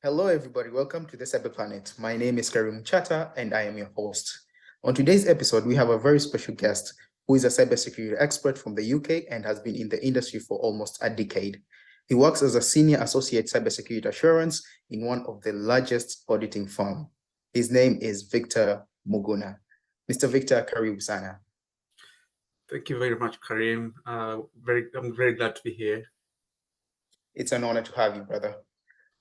Hello, everybody. Welcome to the Cyber Planet. My name is Karim Chata, and I am your host. On today's episode, we have a very special guest who is a cybersecurity expert from the UK and has been in the industry for almost a decade. He works as a senior associate cybersecurity assurance in one of the largest auditing firms. His name is Victor Muguna. Mr. Victor, karibu sana. Thank you very much, Karim. I'm very glad to be here. It's an honor to have you, brother.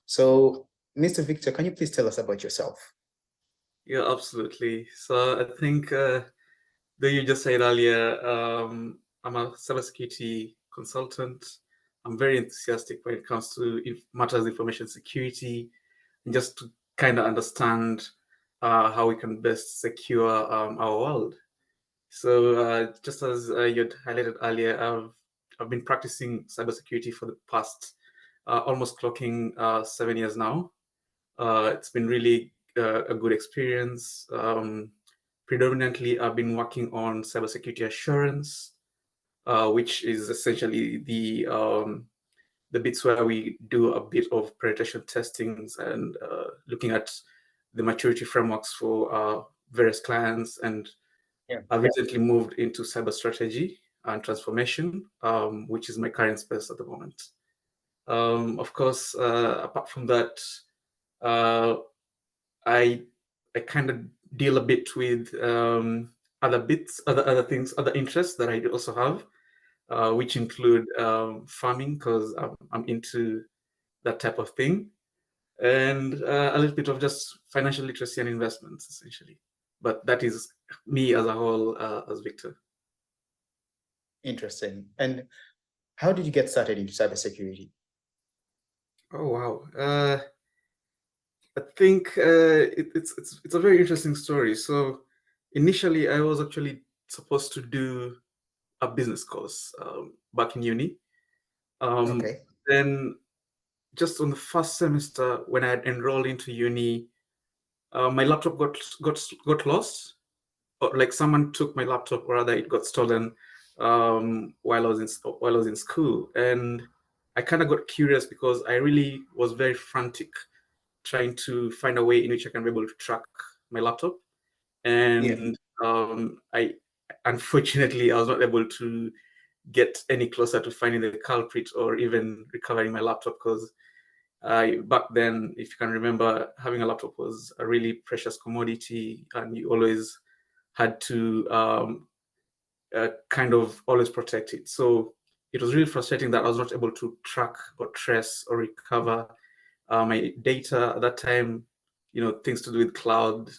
So, Mr. Victor, can you please tell us about yourself? Yeah, absolutely. So I think, though you just said earlier, I'm a cybersecurity consultant. I'm very enthusiastic when it comes to matters of information security, and just to kind of understand how we can best secure our world. So just as you'd highlighted earlier, I've been practicing cybersecurity for the past almost clocking 7 years now. It's been really a good experience. Predominantly, I've been working on cybersecurity assurance, which is essentially the bits where we do a bit of penetration testings and looking at the maturity frameworks for various clients. And I've recently moved into cyber strategy and transformation, which is my current space at the moment. Of course, apart from that, I kind of deal a bit with other things, other interests that I also have, which include farming, because I'm into that type of thing, and a little bit of just financial literacy and investments, essentially. But that is me as a whole, as Victor. Interesting. And how did you get started into cybersecurity? Oh wow! I think it's a very interesting story. So initially, I was actually supposed to do a business course back in uni. Okay. Then just on the first semester, when I had enrolled into uni, my laptop got lost. Or like someone took my laptop, or rather, it got stolen while I was in school, and I kind of got curious because I really was very frantic trying to find a way in which I can be able to track my laptop. And I unfortunately I was not able to get any closer to finding the culprit or even recovering my laptop, because back then, if you can remember, having a laptop was a really precious commodity, and you always had to kind of always protect it. So it was really frustrating that I was not able to track or trace or recover my data at that time. Things to do with cloud.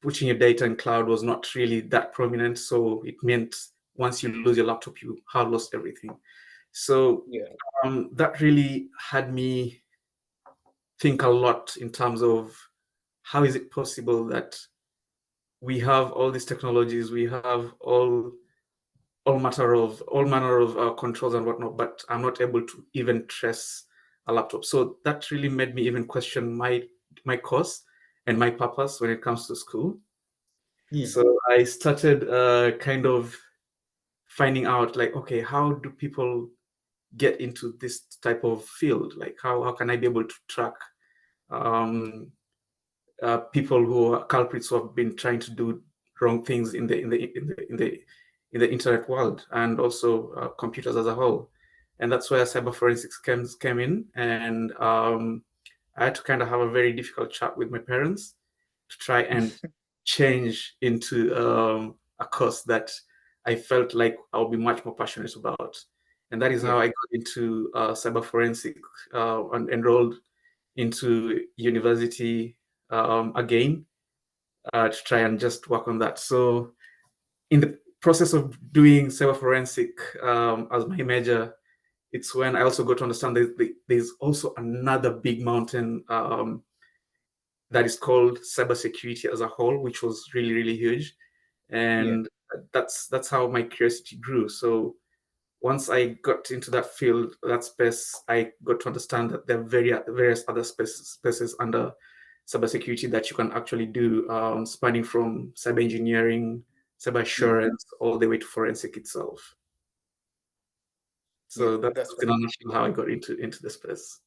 Putting your data in cloud was not really that prominent, so it meant once you lose your laptop, you have lost everything. So that really had me think a lot in terms of how is it possible that we have all these technologies, we have all manner of controls and whatnot, but I'm not able to even trace a laptop. So that really made me even question my course and my purpose when it comes to school. So I started kind of finding out, like, okay, how do people get into this type of field? Like, how can I be able to track people who are culprits who have been trying to do wrong things in the internet world, and also computers as a whole? And that's where cyber forensics came in, and I had to kind of have a very difficult chat with my parents to try and change into a course that I felt like I would be much more passionate about. And that is how I got into cyber forensic and enrolled into university again to try and just work on that. So in the process of doing cyber forensic as my major, it's when I also got to understand that there's also another big mountain that is called cybersecurity as a whole, which was really, really huge. And that's how my curiosity grew. So once I got into that field, that space, I got to understand that there are various other spaces under cybersecurity that you can actually do, spanning from cyber engineering, cyber assurance, all the way to forensic itself. So that's in a nutshell how I got into the space.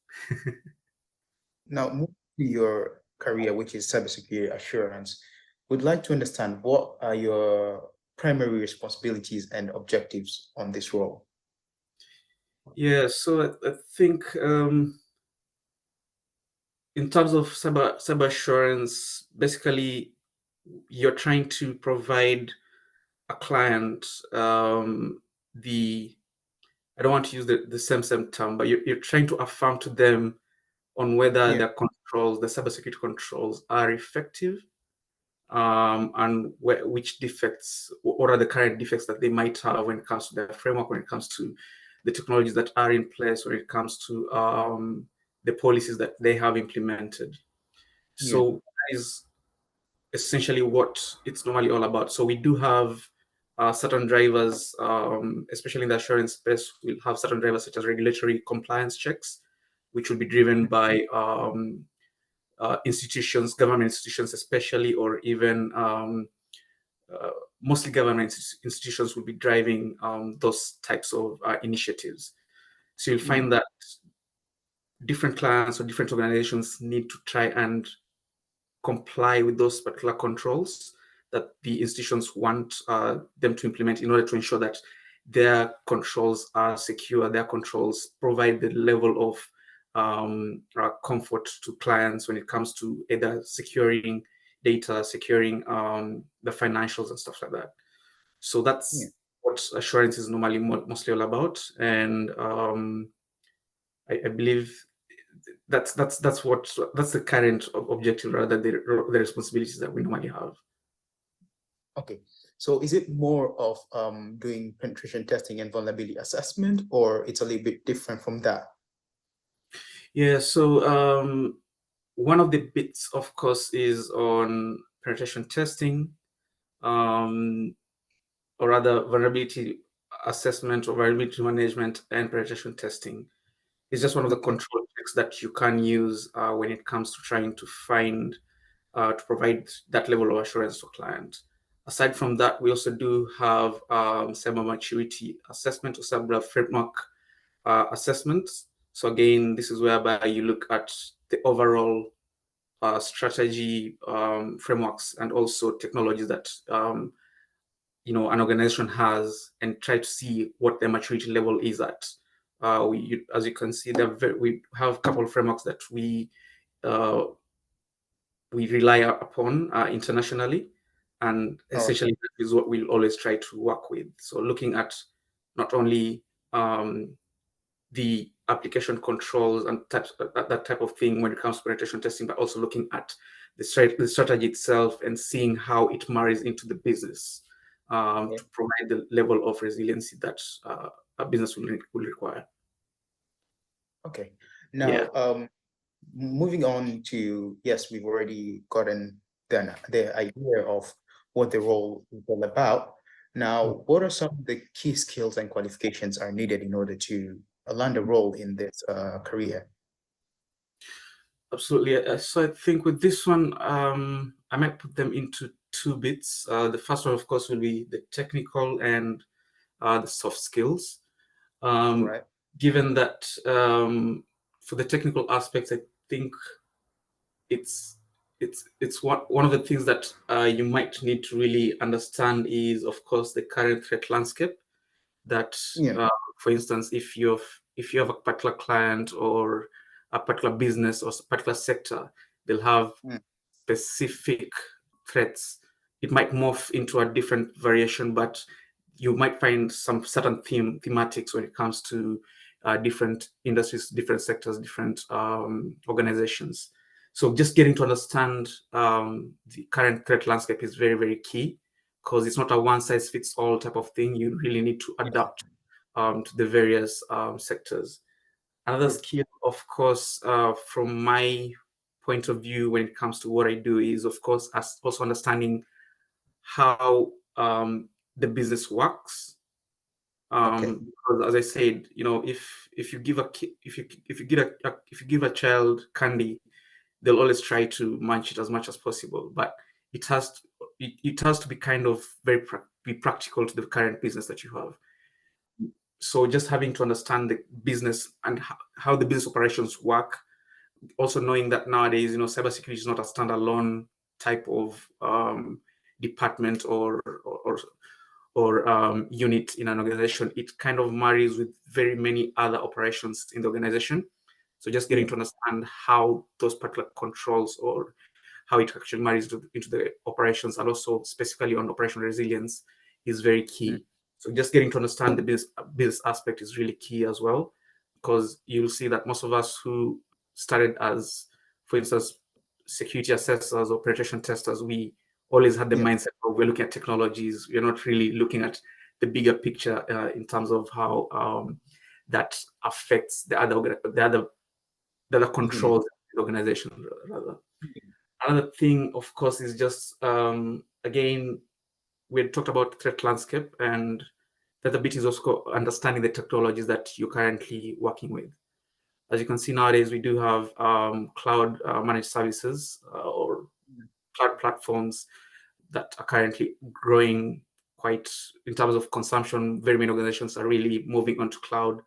Now, moving to your career, which is cybersecurity assurance, would like to understand what are your primary responsibilities and objectives on this role? Yeah, so I think in terms of cyber assurance, basically you're trying to provide a client the I don't want to use the same term, but you're trying to affirm to them on whether Yeah, the controls, the cybersecurity controls, are effective, and which defects, what are the current defects that they might have when it comes to their framework, when it comes to the technologies that are in place, when it comes to the policies that they have implemented. yeah, So that is essentially what it's normally all about. So we do have certain drivers, especially in the assurance space, we'll have certain drivers such as regulatory compliance checks, which will be driven by institutions, government institutions especially, or even uh, mostly government institutions will be driving those types of initiatives. So you'll yeah, find that different clients or different organizations need to try and comply with those particular controls that the institutions want them to implement in order to ensure that their controls are secure, their controls provide the level of comfort to clients when it comes to either securing data, securing the financials and stuff like that. So yeah. that's what assurance is normally mostly all about. And I believe that's the current objective, rather the responsibilities that we normally have. Okay. So is it more of doing penetration testing and vulnerability assessment, or it's a little bit different from that? Yeah, so one of the bits, of course, is on penetration testing, um, or rather vulnerability assessment or vulnerability management and penetration testing. It's just one of the Okay. control checks that you can use when it comes to trying to find to provide that level of assurance to client. Aside from that, we also do have cyber maturity assessment or cyber framework assessments. So again, this is whereby you look at the overall strategy, frameworks, and also technologies that an organization has, and try to see what their maturity level is at. As you can see, we have a couple of frameworks that uh, we rely upon internationally, and Oh, essentially that is what we'll always try to work with. So looking at not only the application controls and that type of thing when it comes to penetration testing, but also looking at the strategy itself and seeing how it marries into the business yeah. to provide the level of resiliency that a business will require. Okay. Yeah. Now, moving on to, yes, we've already gotten the idea of what the role is all about. Now, what are some of the key skills and qualifications are needed in order to land a role in this career? Absolutely. So I think with this one, I might put them into two bits. The first one, of course, will be the technical and the soft skills. Um, Right. Given that for the technical aspects, I think it's it's one of the things that you might need to really understand is, of course, the current threat landscape. That, Yeah. for instance, if you have a particular client or a particular business or a particular sector, they'll have Mm. specific threats. It might morph into a different variation, but you might find some certain thematics when it comes to different industries, different sectors, different organizations. So just getting to understand the current threat landscape is very, very key, because it's not a one size fits all type of thing. You really need to adapt to the various sectors. Another True. skill, of course, from my point of view when it comes to what I do is, of course, as also understanding how the business works. Okay. Because as I said, if you give a if you give a child candy, they'll always try to munch it as much as possible. But it has to be kind of be practical to the current business that you have. So just having to understand the business and how the business operations work also knowing that nowadays, cybersecurity is not a standalone type of department or unit in an organization. It kind of marries with very many other operations in the organization. So just getting to understand how those particular controls or how it actually marries into the operations, and also specifically on operational resilience, is very key. So just getting to understand the business aspect is really key as well, because you'll see that most of us who started as, for instance, security assessors or penetration testers, we always had the mindset of we're looking at technologies. We're not really looking at the bigger picture in terms of how that affects the other controls of the organization, rather. Another thing, of course, is just again, we talked about threat landscape, and that a bit is also understanding the technologies that you're currently working with. As you can see nowadays, we do have cloud managed services or cloud platforms that are currently growing quite in terms of consumption. Very many organizations are really moving onto cloud.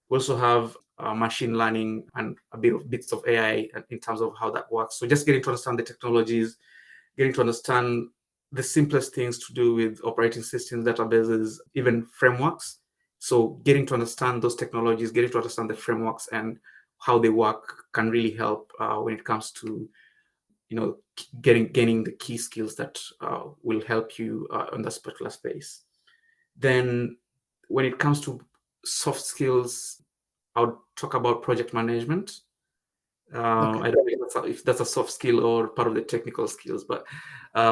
We also have machine learning and a bit of bits of AI in terms of how that works. So just getting to understand the technologies, getting to understand the simplest things to do with operating systems, databases, even frameworks. So getting to understand those technologies, getting to understand the frameworks and how they work can really help when it comes to gaining the key skills that will help you in this particular space. Then when it comes to soft skills, I would talk about project management. I don't know if that's a soft skill or part of the technical skills, but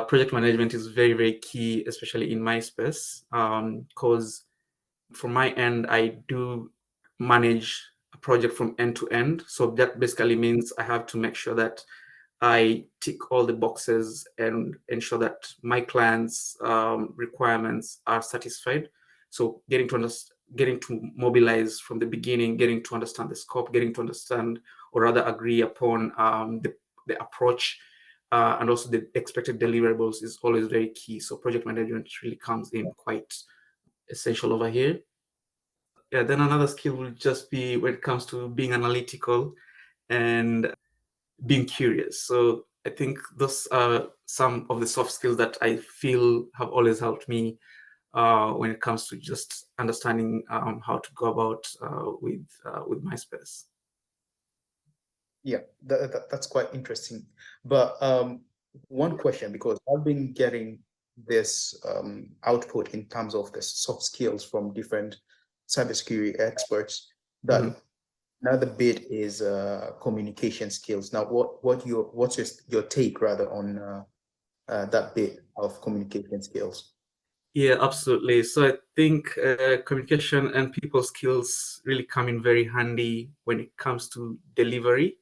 project management is very, very key, especially in my space, because from my end, I do manage a project from end to end. So that basically means I have to make sure that I tick all the boxes and ensure that my clients' requirements are satisfied. So getting to mobilize from the beginning, getting to understand the scope, getting to understand or rather agree upon the approach and also the expected deliverables is always very key. So project management really comes in quite essential over here. Yeah, then another skill will just be when it comes to being analytical and being curious. So I think those are some of the soft skills that I feel have always helped me when it comes to just understanding how to go about with my space. Yeah, that's quite interesting. But one question, because I've been getting this output in terms of the soft skills from different cybersecurity experts, that another bit is communication skills. Now, what's your take rather on that bit of communication skills? Yeah, absolutely. So I think communication and people skills really come in very handy when it comes to delivery,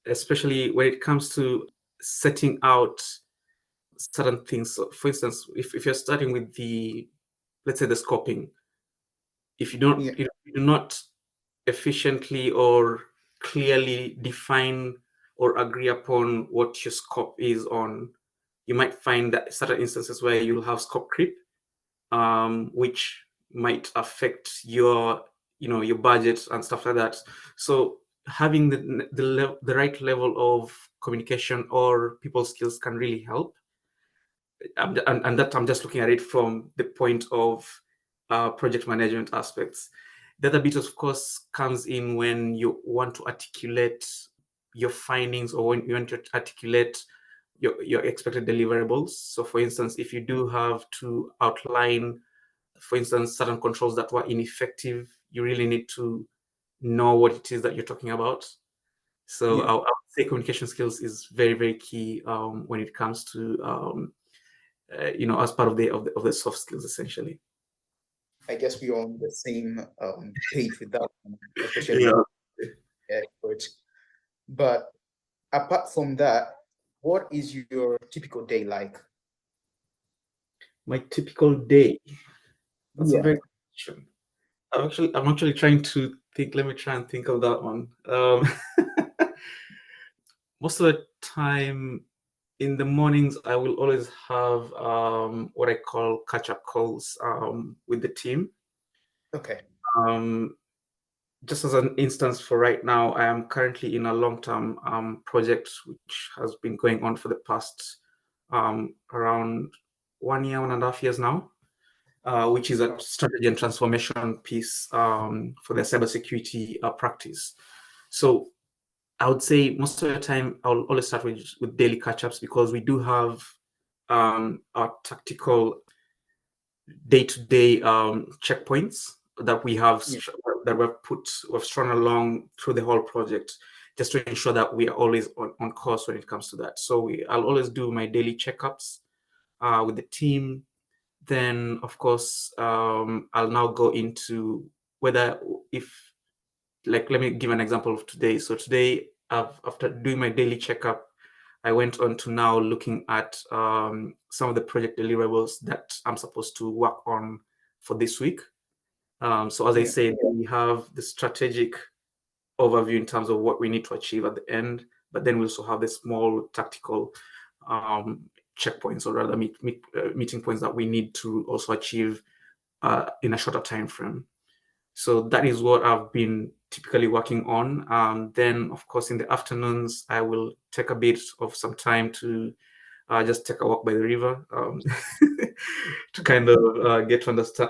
especially when it comes to setting out certain things. So for instance, if you're starting with let's say the scoping, if you do not efficiently or clearly define or agree upon what your scope is on, you might find that certain instances where you'll have scope creep, which might affect your budget and stuff like that. So having the right level of communication or people skills can really help. And that I'm just looking at it from the point of project management aspects. The other bit, of course, comes in when you want to articulate your findings or when you want to articulate your expected deliverables. So for instance, if you do have to outline, for instance, certain controls that were ineffective, you really need to know what it is that you're talking about. So I would say communication skills is very, very key when it comes to as part of the soft skills, essentially. I guess we are on the same page with that, especially experts. But apart from that, what is your typical day like? My typical day. That's a very good question. I'm actually trying to think. Let me try and think of that one. Most of the time in the mornings, I will always have what I call catch-up calls with the team. Okay. just as an instance for right now, I am currently in a long-term project which has been going on for the past around 1 year, 1.5 years now, which is a strategy and transformation piece for the cybersecurity practice. So I would say most of the time I'll always start with daily catch-ups, because we do have our tactical day-to-day checkpoints that we have that we've strung along through the whole project, just to ensure that we are always on course when it comes to that. So I'll always do my daily checkups with the team. Then, of course, I'll now go into let me give an example of today. So today, after doing my daily checkup, I went on to now looking at some of the project deliverables that I'm supposed to work on for this week. So as I said, we have the strategic overview in terms of what we need to achieve at the end, but then we also have the small tactical checkpoints, or rather meeting points that we need to also achieve in a shorter time frame. So that is what I've been typically working on. Then, of course, in the afternoons, I will take a bit of some time to just take a walk by the river to kind of get to understand,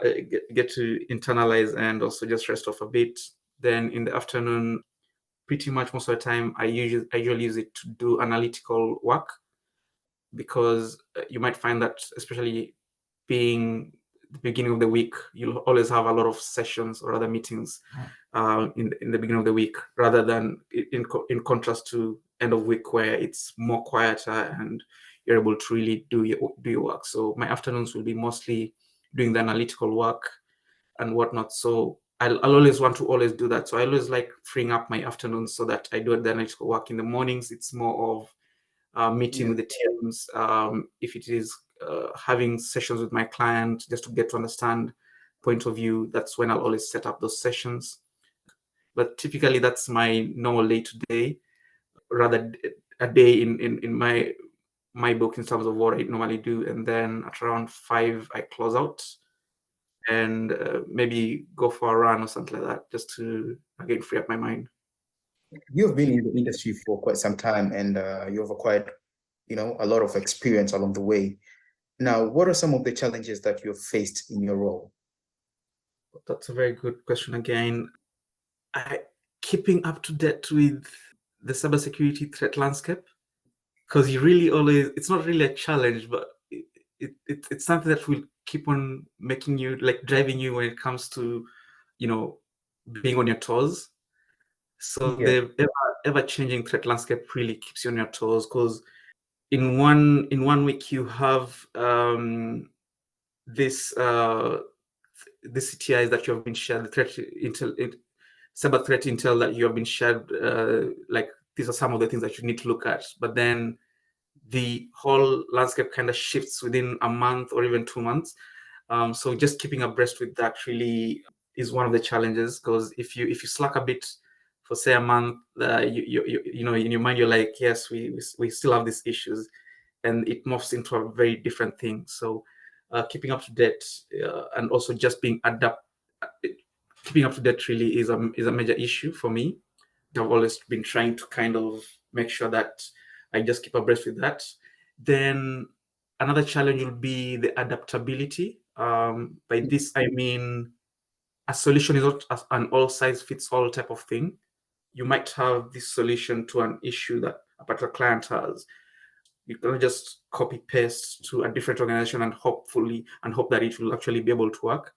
get to internalize, and also just rest off a bit. Then in the afternoon, pretty much most of the time, I usually use it to do analytical work, because you might find that, especially being the beginning of the week, you'll always have a lot of sessions or other meetings in the beginning of the week, rather than in contrast to end of week, where it's more quieter and you're able to really do your work. So my afternoons will be mostly doing the analytical work and whatnot. So I'll always want to always do that. So I always like freeing up my afternoons so that I do the analytical work. In the mornings, it's more of meeting with the teams. If it is having sessions with my client, just to get to understand point of view, that's when I'll always set up those sessions. But typically, that's my normal day-to-day, rather a day in my book, in terms of what I normally do. And then at around 5, I close out and maybe go for a run or something like that, just to again free up my mind. You've been in the industry for quite some time, and you've acquired, a lot of experience along the way. Now, what are some of the challenges that you've faced in your role? That's a very good question again. Keeping up to date with the cybersecurity threat landscape, because you really always, it's not really a challenge, but it's something that will keep on making you, like, driving you when it comes to, being on your toes. So the ever changing threat landscape really keeps you on your toes, because in one week you have this the CTIs that you have been shared, the threat intel, cyber threat intel that you have been shared. Like, these are some of the things that you need to look at. But then the whole landscape kind of shifts within a month or even 2 months. So just keeping abreast with that really is one of the challenges, because if you slack a bit for, say, a month, you know, in your mind you're like, yes, we still have these issues, and it morphs into a very different thing. So keeping up to date, and also just keeping up to date really is a major issue for me. I've always been trying to kind of make sure that I just keep abreast with that. Then another challenge will be the adaptability. By this, I mean, a solution is not an all-size-fits-all type of thing. You might have this solution to an issue that a particular client has. You cannot just copy paste to a different organization and hope that it will actually be able to work.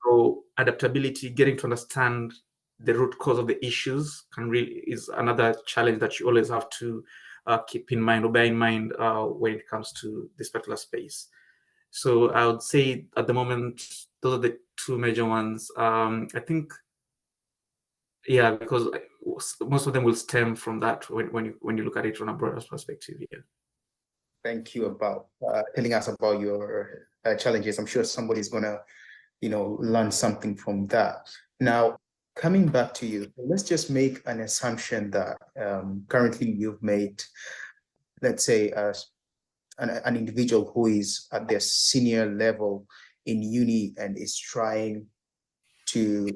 So adaptability, getting to understand the root cause of the issues, is another challenge that you always have to keep in mind, or bear in mind, when it comes to this particular space. So I would say at the moment, those are the two major ones. I think, yeah, because most of them will stem from that when you look at it from a broader perspective. Yeah. Thank you about telling us about your challenges. I'm sure somebody's gonna, learn something from that. Now, coming back to you, let's just make an assumption that currently you've made, let's say, an individual who is at their senior level in uni and is trying to,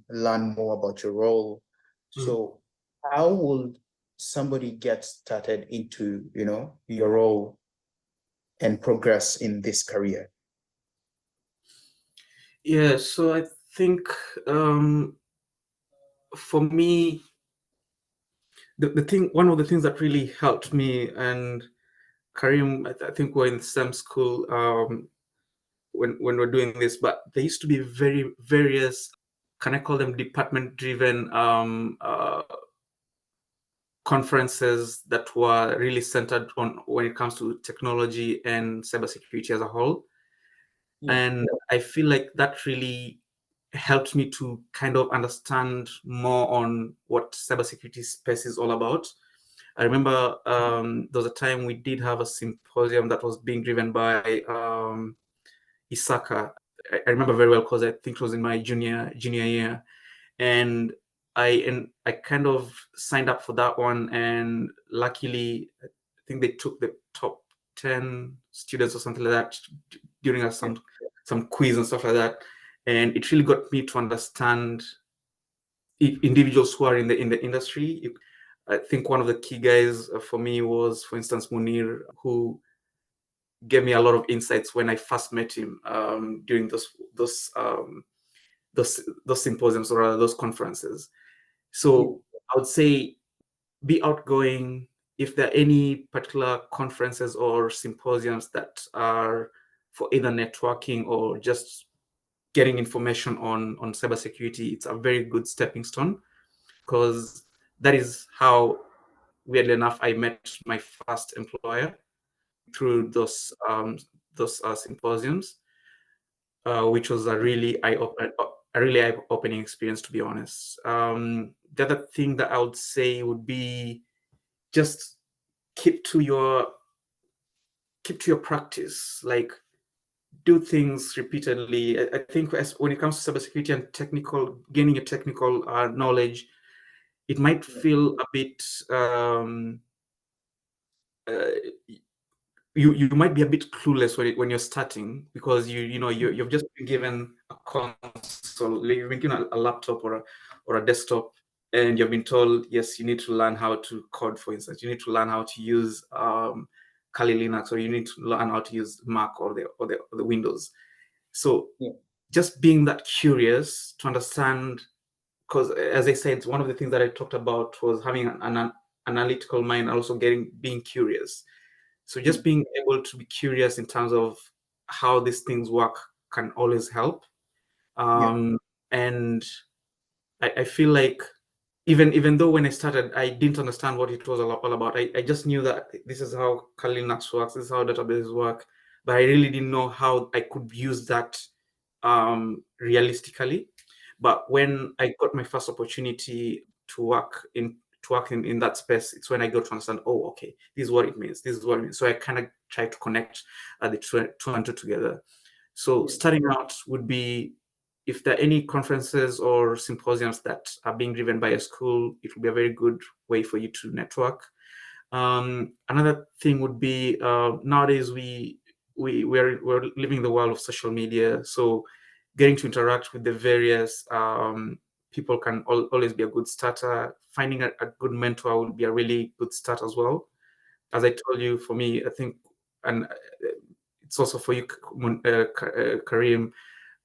learn more about your role. So how would somebody get started into, your role and progress in this career? Yeah, so I think for me, one of the things that really helped me, and Karim, I think we're in the same school when we're doing this, but there used to be various, can I call them department-driven conferences that were really centered on when it comes to technology and cybersecurity as a whole. Yeah. And I feel like that really helped me to kind of understand more on what cybersecurity space is all about. I remember there was a time we did have a symposium that was being driven by Isaka. I remember very well because I think it was in my junior year, and I kind of signed up for that one, and luckily, I think they took the top 10 students or something like that during some quiz and stuff like that, and it really got me to understand individuals who are in the industry. I think one of the key guys for me was, for instance, Munir, who gave me a lot of insights when I first met him during those symposiums or rather those conferences. So I would say be outgoing. If there are any particular conferences or symposiums that are for either networking or just getting information on cybersecurity, it's a very good stepping stone, because that is how, weirdly enough, I met my first employer, through those symposiums, which was a really eye-opening experience, to be honest. The other thing that I would say would be just keep to your practice. Like, do things repeatedly. I think when it comes to cybersecurity and gaining a technical knowledge, it might feel a bit you might be a bit clueless when you're starting, because you've just been given a console, you've been given a laptop or a desktop, and you've been told, yes, you need to learn how to code, for instance. You need to learn how to use Kali Linux, or you need to learn how to use Mac or the Windows. So just being that curious to understand, because as I said, one of the things that I talked about was having an analytical mind, and also being curious. So just being able to be curious in terms of how these things work can always help. And I feel like even though when I started, I didn't understand what it was all about. I just knew that this is how Kali Linux works, this is how databases work, but I really didn't know how I could use that realistically. But when I got my first opportunity to work in that space, it's when I got to understand, oh, okay, this is what it means. This is what it means. So I kind of try to connect the two and two together. So starting out would be, if there are any conferences or symposiums that are being driven by a school, it would be a very good way for you to network. Another thing would be, nowadays we're living in the world of social media, so getting to interact with the various people can always be a good starter. Finding a good mentor would be a really good start as well. As I told you, for me, I think, and it's also for you, Karim,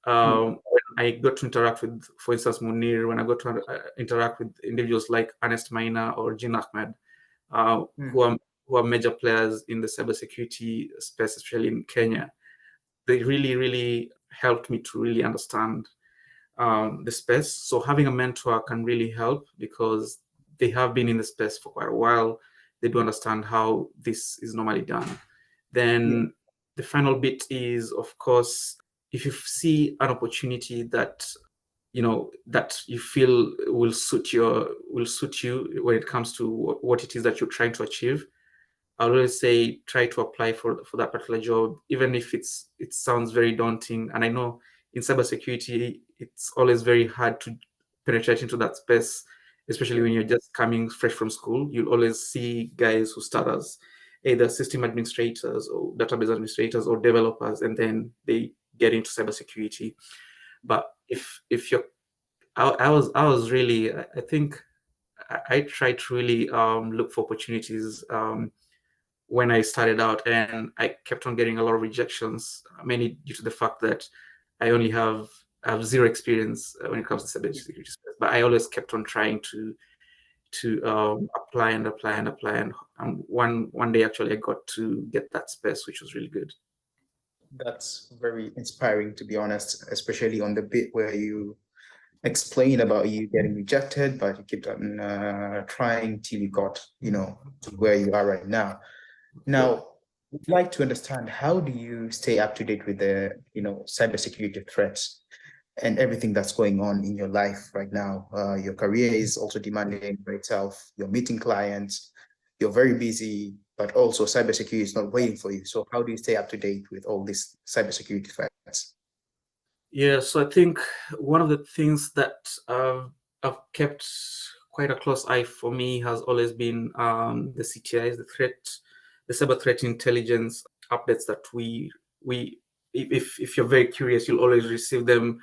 when I got to interact with, for instance, Munir, when I got to interact with individuals like Ernest Maina or Jean Ahmed, who are major players in the cybersecurity space, especially in Kenya, they really, really helped me to really understand the space. So having a mentor can really help, because they have been in the space for quite a while. They do understand how this is normally done. Then the final bit is, of course, if you see an opportunity that that you feel will suit you when it comes to what it is that you're trying to achieve, I would always say try to apply for that particular job, even if it sounds very daunting. And I know in cybersecurity, it's always very hard to penetrate into that space, especially when you're just coming fresh from school. You'll always see guys who start as either system administrators or database administrators or developers, and then they get into cybersecurity. But if you're I was really, I think I tried to really look for opportunities when I started out, and I kept on getting a lot of rejections, mainly due to the fact that I have zero experience when it comes to cybersecurity space. But I always kept on trying to apply and apply and apply, and one day actually I got to get that space, which was really good. That's very inspiring, to be honest, especially on the bit where you explain about you getting rejected, but you kept on trying till you got, to where you are right now. Now, I'd like to understand, how do you stay up to date with the, cybersecurity threats and everything that's going on in your life right now? Your career is also demanding for itself. You're meeting clients, you're very busy, but also cybersecurity is not waiting for you. So how do you stay up to date with all these cybersecurity threats? Yeah, so I think one of the things that I've kept quite a close eye for me has always been the CTIs, the cyber threat intelligence updates that we if you're very curious, you'll always receive them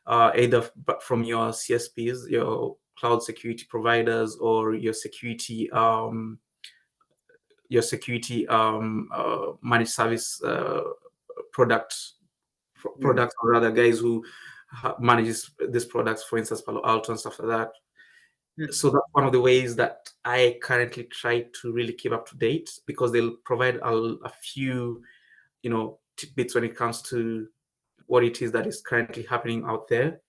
either from your CSPs, your cloud security providers, or your security managed service products, or rather guys who manages these products, for instance, Palo Alto and stuff like that. So that's one of the ways that I currently try to really keep up to date, because they'll provide a few, tidbits when it comes to what it is that is currently happening out there.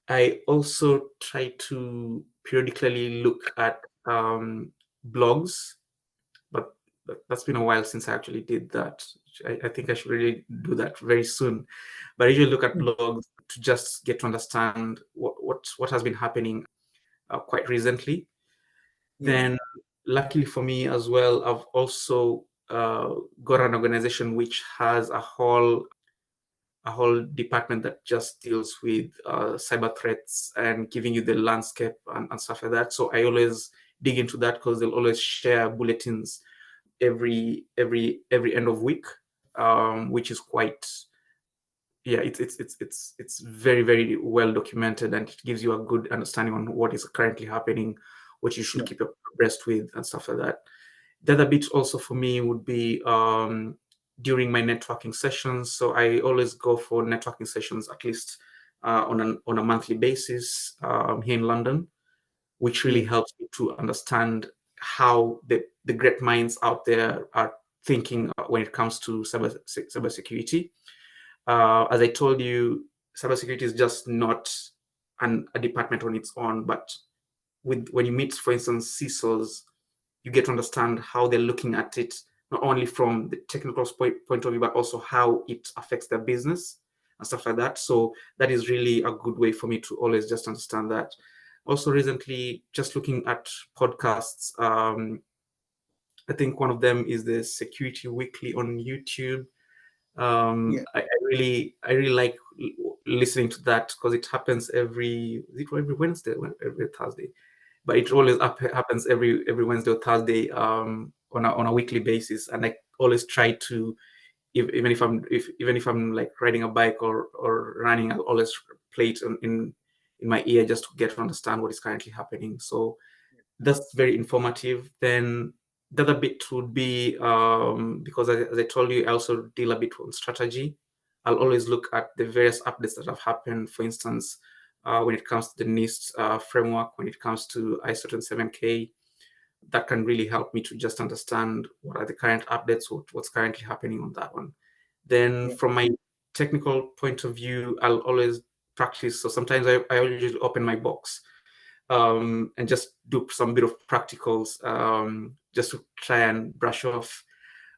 I also try to periodically look at blogs, but that's been a while since I actually did that. I think I should really do that very soon. But I usually look at blogs to just get to understand what has been happening quite recently. Then, luckily for me as well, I've also got an organization which has a whole department that just deals with cyber threats and giving you the landscape and stuff like that. So I always dig into that, because they'll always share bulletins every end of week, which is quite, it's very, very well documented, and it gives you a good understanding on what is currently happening, what you should keep abreast with, and stuff like that. The other bit also for me would be during my networking sessions. So I always go for networking sessions at least on a monthly basis here in London, which really helps me to understand how the great minds out there are thinking when it comes to cybersecurity. As I told you, cybersecurity is just not a department on its own, but when you meet, for instance, CISOs, you get to understand how they're looking at it, not only from the technical point of view, but also how it affects their business and stuff like that. So that is really a good way for me to always just understand that. Also, recently, just looking at podcasts, I think one of them is the Security Weekly on YouTube. I really like listening to that, because it happens every Wednesday, every Thursday, but it always happens every Wednesday or Thursday on a weekly basis. And I always try to, even if I'm like riding a bike or running, I'll always play it in my ear, just to get to understand what is currently happening. So that's very informative. Then the other bit would be, because as I told you, I also deal a bit on strategy. I'll always look at the various updates that have happened. For instance, when it comes to the NIST framework, when it comes to ISO 27K, that can really help me to just understand what are the current updates, what's currently happening on that one. Then from my technical point of view, I'll always practice. So sometimes I usually open my box and just do some bit of practicals, just to try and brush off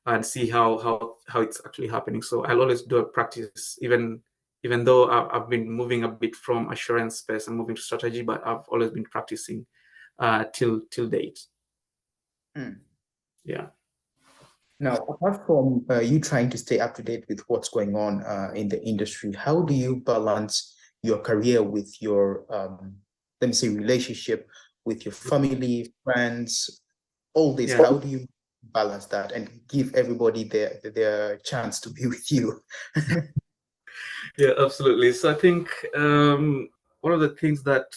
and see how it's actually happening. So I'll always do a practice, even though I've been moving a bit from assurance space and moving to strategy, but I've always been practicing till date. Yeah. Now, apart from you trying to stay up to date with what's going on in the industry, how do you balance your career with your, let me say, relationship with your family, friends, all this? How do you balance that and give everybody their chance to be with you? Yeah, absolutely. So I think one of the things that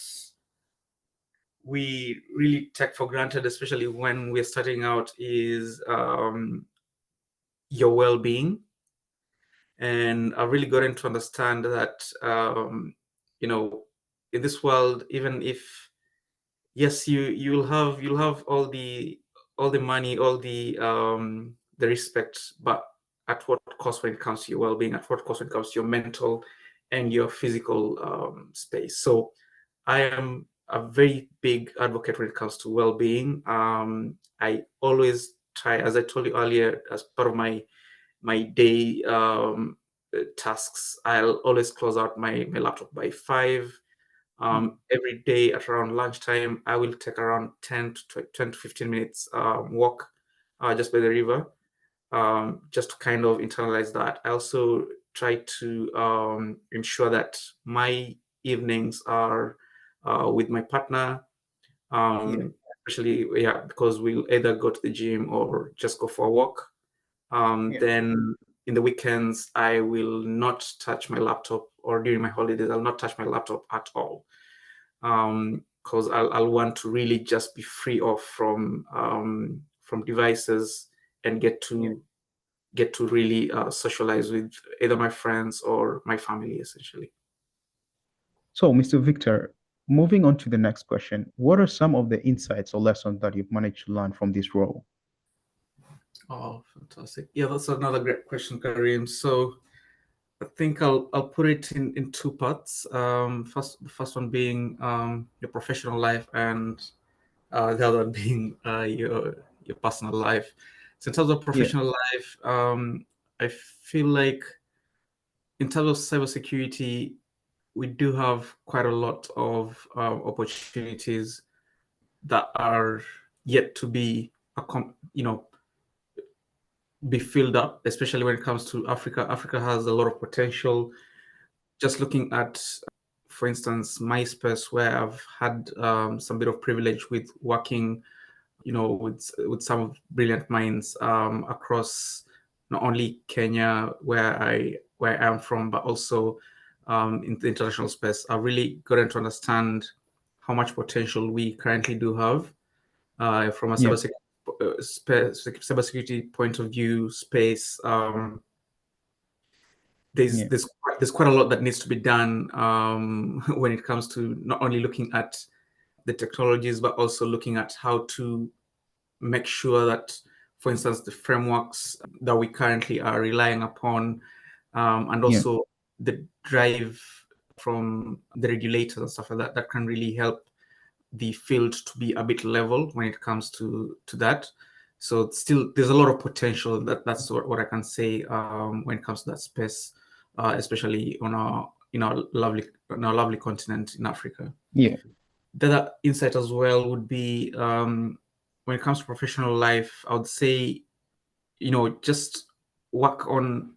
we really take for granted, especially when we're starting out, is your well-being. And I've really gotten to understand that, in this world, even if, yes, you'll have all the money, all the respect, but at what cost when it comes to your well-being? At what cost when it comes to your mental and your physical space? So I am a very big advocate when it comes to well-being. I always try, as I told you earlier, as part of my day tasks, I'll always close out my laptop by 5. Every day at around lunchtime, I will take around 10 to 15 minutes walk just by the river, just to kind of internalize that. I also try to ensure that my evenings are with my partner, especially, because we'll either go to the gym or just go for a walk. Then in the weekends, I will not touch my laptop, or during my holidays, I'll not touch my laptop at all. Because I'll want to really just be free off from devices and get to really socialize with either my friends or my family, essentially. So, Mr. Victor, moving on to the next question, what are some of the insights or lessons that you've managed to learn from this role? Oh, fantastic. Yeah, that's another great question, Karim. So I think I'll put it in two parts. The first one being your professional life, and the other one being your personal life. So in terms of Yeah, professional life, I feel like in terms of cybersecurity, we do have quite a lot of opportunities that are yet to be, be filled up, especially when it comes to Africa. Africa has a lot of potential. Just looking at, for instance, MySpace, where I've had some bit of privilege with working, with some brilliant minds across not only Kenya, where I am from, but also in the international space. I've really gotten to understand how much potential we currently do have from a yeah, cybersecurity point of view, space. There's yeah, there's quite a lot that needs to be done when it comes to not only looking at the technologies, but also looking at how to make sure that, for instance, the frameworks that we currently are relying upon, and yeah, also the drive from the regulators and stuff like that, that can really help the field to be a bit level when it comes to that. So still, there's a lot of potential. That's what I can say when it comes to that space, especially on our lovely continent in Africa. yeah, The other insight as well would be when it comes to professional life, I would say, just work on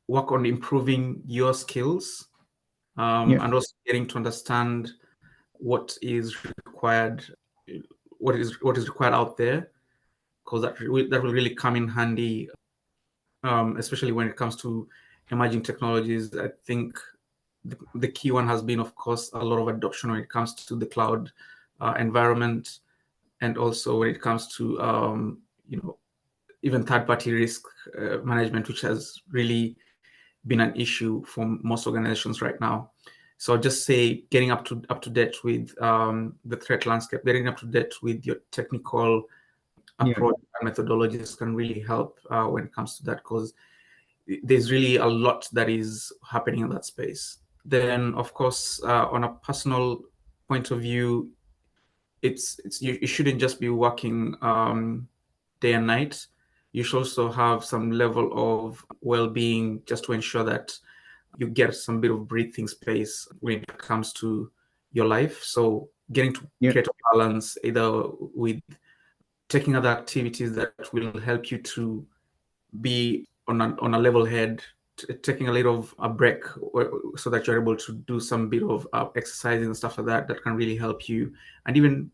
improving your skills, yeah, and also getting to understand what is required, what is required out there, because that will really come in handy, especially when it comes to emerging technologies. I think the key one has been, of course, a lot of adoption when it comes to the cloud environment, and also when it comes to even third-party risk management, which has really been an issue for most organizations right now. So I'll just say getting up to date with the threat landscape, getting up to date with your technical yeah, approach and methodologies can really help when it comes to that, because there's really a lot that is happening in that space. Then, of course, on a personal point of view, you shouldn't just be working day and night. You should also have some level of well-being, just to ensure that you get some bit of breathing space when it comes to your life. So getting to yeah, create a balance, either with taking other activities that will help you to be on a level head, taking a little of a break, so that you're able to do some bit of exercising and stuff like that, that can really help you, and even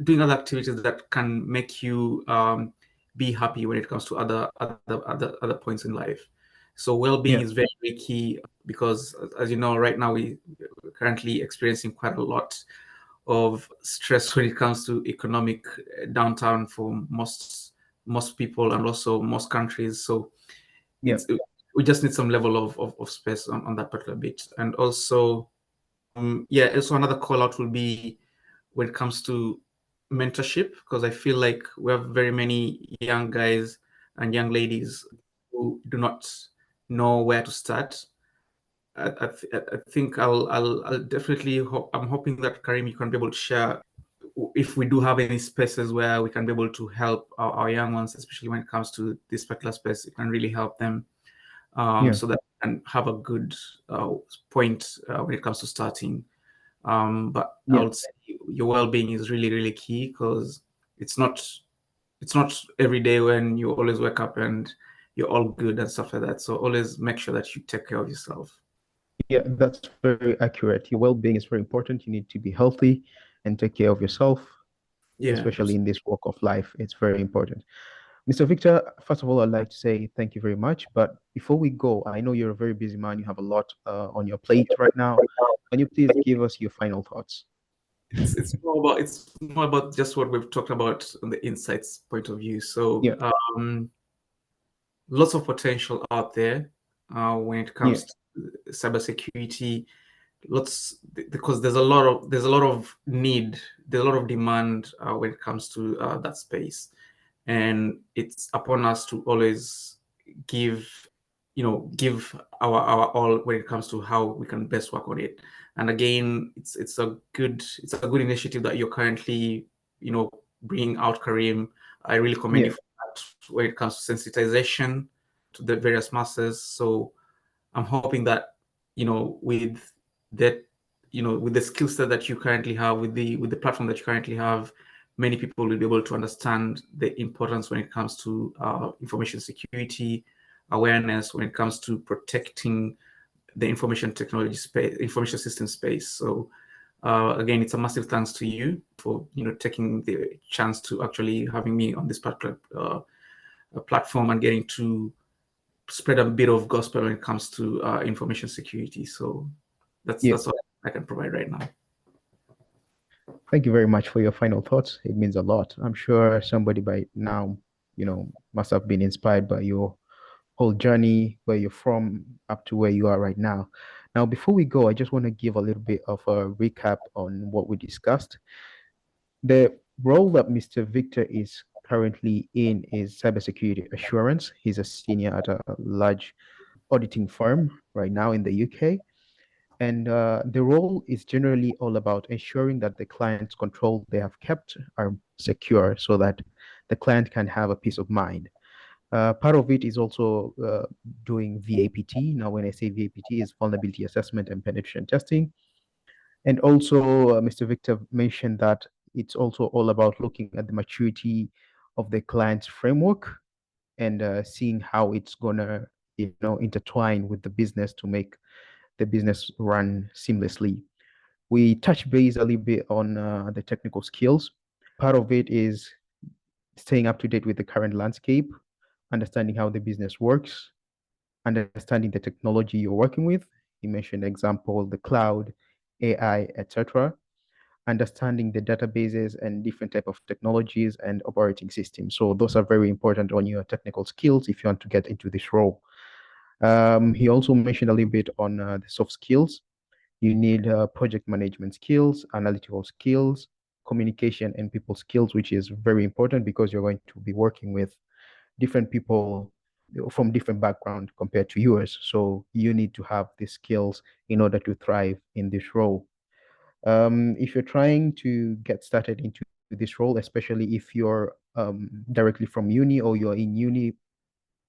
doing other activities that can make you be happy when it comes to other points in life. So well-being Yeah. is very, very key because, as you know, right now we're currently experiencing quite a lot of stress when it comes to economic downturn for most people and also most countries. So Yeah. we just need some level of space on that particular bit. And also, yeah, also another call out will be when it comes to mentorship, because I feel like we have very many young guys and young ladies who do not know where to start. I think I'll definitely I'm hoping that Karim, you can be able to share if we do have any spaces where we can be able to help our young ones, especially when it comes to this particular space. It can really help them, Yeah. so that they can have a good point when it comes to starting. But I Yeah. would say your well-being is really, really key, because it's not every day when you always wake up and you're all good and stuff like that. So always make sure that you take care of yourself. Yeah, that's very accurate. Your well-being is very important. You need to be healthy and take care of yourself, Yeah. especially in this walk of life. It's very important. Mr. Victor, first of all, I'd like to say thank you very much. But before we go, I know you're a very busy man. You have a lot on your plate right now. Can you please give us your final thoughts? It's more about just what we've talked about on the insights point of view. So Yeah. lots of potential out there when it Yeah. comes to cybersecurity. Lots, because there's a lot of need, there's a lot of demand when it comes to that space, and it's upon us to always give give our all when it comes to how we can best work on it. And again, it's a good initiative that you're currently bringing out, Karim. I really commend Yeah. you for that when it comes to sensitization to the various masses. So I'm hoping that with that with the skill set that you currently have, with the platform that you currently have, many people will be able to understand the importance when it comes to information security awareness, when it comes to protecting the information technology space, information system space. So again, it's a massive thanks to you for taking the chance to actually having me on this particular platform and getting to spread a bit of gospel when it comes to information security. So that's Yeah. that's all I can provide right now. Thank you very much for your final thoughts. It means a lot. I'm sure somebody by now, must have been inspired by your whole journey, where you're from up to where you are right now. Now, before we go, I just want to give a little bit of a recap on what we discussed. The role that Mr. Victor is currently in is cybersecurity assurance. He's a senior at a large auditing firm right now in the UK. And the role is generally all about ensuring that the client's control they have kept are secure so that the client can have a peace of mind. Part of it is also doing VAPT. Now, when I say VAPT, is vulnerability assessment and penetration testing. And also, Mr. Victor mentioned that it's also all about looking at the maturity of the client's framework and seeing how it's gonna, intertwine with the business to make the business run seamlessly. We touch base a little bit on the technical skills. Part of it is staying up to date with the current landscape, understanding how the business works, understanding the technology you're working with. You mentioned example, the cloud, AI, etc. Understanding the databases and different type of technologies and operating systems. So those are very important on your technical skills if you want to get into this role. He also mentioned a little bit on the soft skills. You need project management skills, analytical skills, communication and people skills, which is very important because you're going to be working with different people from different background compared to yours. So you need to have these skills in order to thrive in this role. If you're trying to get started into this role, especially if you're directly from uni or you're in uni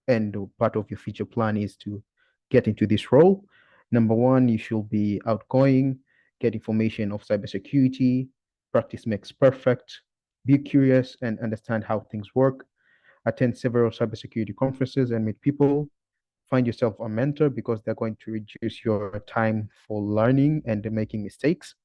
and part of your future plan is to get into this role, number one, you should be outgoing, get information of cybersecurity, practice makes perfect, be curious and understand how things work, attend several cybersecurity conferences and meet people, find yourself a mentor because they're going to reduce your time for learning and making mistakes.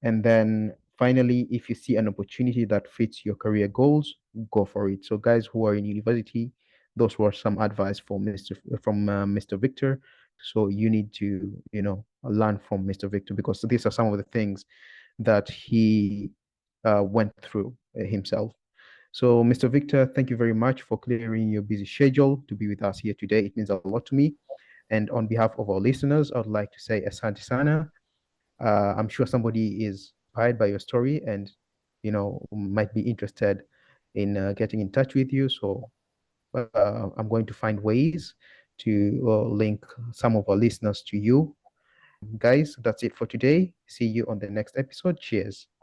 And then finally, if you see an opportunity that fits your career goals, go for it. So guys who are in university, those were some advice from Mr. Victor. So you need to, learn from Mr. Victor, because these are some of the things that he went through himself. So, Mr. Victor, thank you very much for clearing your busy schedule to be with us here today. It means a lot to me. And on behalf of our listeners, I would like to say Asante Sana. I'm sure somebody is inspired by your story and, might be interested in getting in touch with you. So I'm going to find ways to link some of our listeners to you. Guys, that's it for today. See you on the next episode. Cheers.